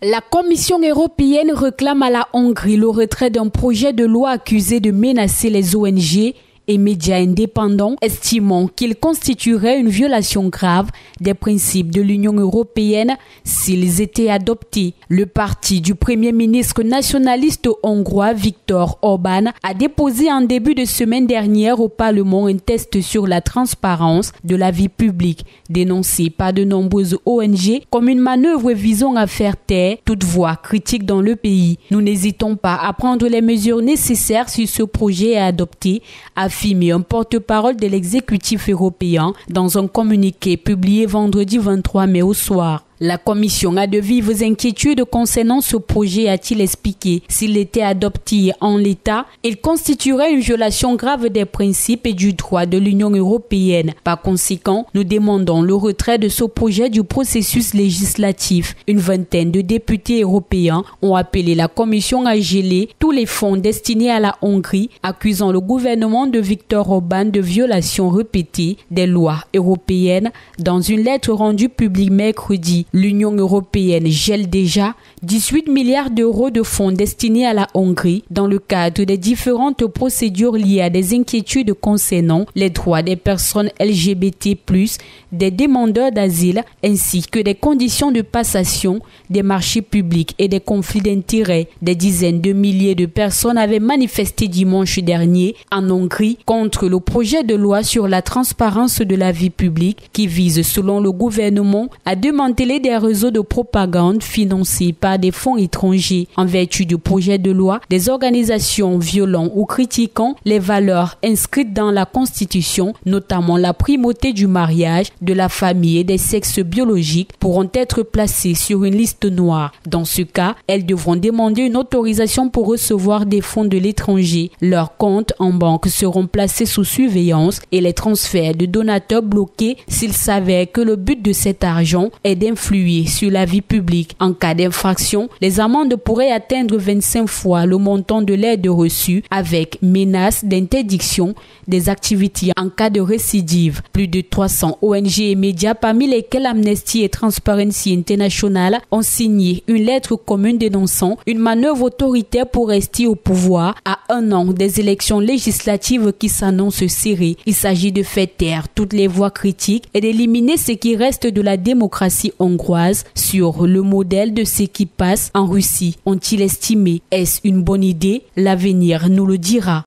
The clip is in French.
La Commission européenne réclame à la Hongrie le retrait d'un projet de loi accusé de menacer les ONG et médias indépendants, estimant qu'il constituerait une violation grave des principes de l'Union européenne s'ils étaient adoptés. Le parti du Premier ministre nationaliste hongrois Viktor Orbán a déposé en début de semaine dernière au Parlement un test sur la transparence de la vie publique, dénoncé par de nombreuses ONG comme une manœuvre visant à faire taire toute voix critique dans le pays. Nous n'hésitons pas à prendre les mesures nécessaires si ce projet est adopté, affirmé un porte-parole de l'exécutif européen dans un communiqué publié vendredi 23 mai au soir. La Commission a de vives inquiétudes concernant ce projet, a-t-il expliqué. S'il était adopté en l'état, il constituerait une violation grave des principes et du droit de l'Union européenne. Par conséquent, nous demandons le retrait de ce projet du processus législatif. Une vingtaine de députés européens ont appelé la Commission à geler tous les fonds destinés à la Hongrie, accusant le gouvernement de Viktor Orbán de violations répétées des lois européennes. Dans une lettre rendue publique mercredi, l'Union européenne gèle déjà 18 milliards d'euros de fonds destinés à la Hongrie dans le cadre des différentes procédures liées à des inquiétudes concernant les droits des personnes LGBT+, des demandeurs d'asile, ainsi que des conditions de passation des marchés publics et des conflits d'intérêts. Des dizaines de milliers de personnes avaient manifesté dimanche dernier en Hongrie contre le projet de loi sur la transparence de la vie publique qui vise, selon le gouvernement, à démanteler des réseaux de propagande financés par des fonds étrangers. En vertu du projet de loi, des organisations violant ou critiquant les valeurs inscrites dans la Constitution, notamment la primauté du mariage, de la famille et des sexes biologiques, pourront être placées sur une liste noire. Dans ce cas, elles devront demander une autorisation pour recevoir des fonds de l'étranger. Leurs comptes en banque seront placés sous surveillance et les transferts de donateurs bloqués s'il s'avère que le but de cet argent est d'influer sur la vie publique. En cas d'infraction, les amendes pourraient atteindre 25 fois le montant de l'aide reçue avec menace d'interdiction des activités en cas de récidive. Plus de 300 ONG et médias, parmi lesquels Amnesty et Transparency International, ont signé une lettre commune dénonçant une manœuvre autoritaire pour rester au pouvoir à un an des élections législatives qui s'annoncent serrées. Il s'agit de faire taire toutes les voix critiques et d'éliminer ce qui reste de la démocratie hongroise sur le modèle de ce qui passe en Russie, ont-ils estimé. Est-ce une bonne idée? L'avenir nous le dira.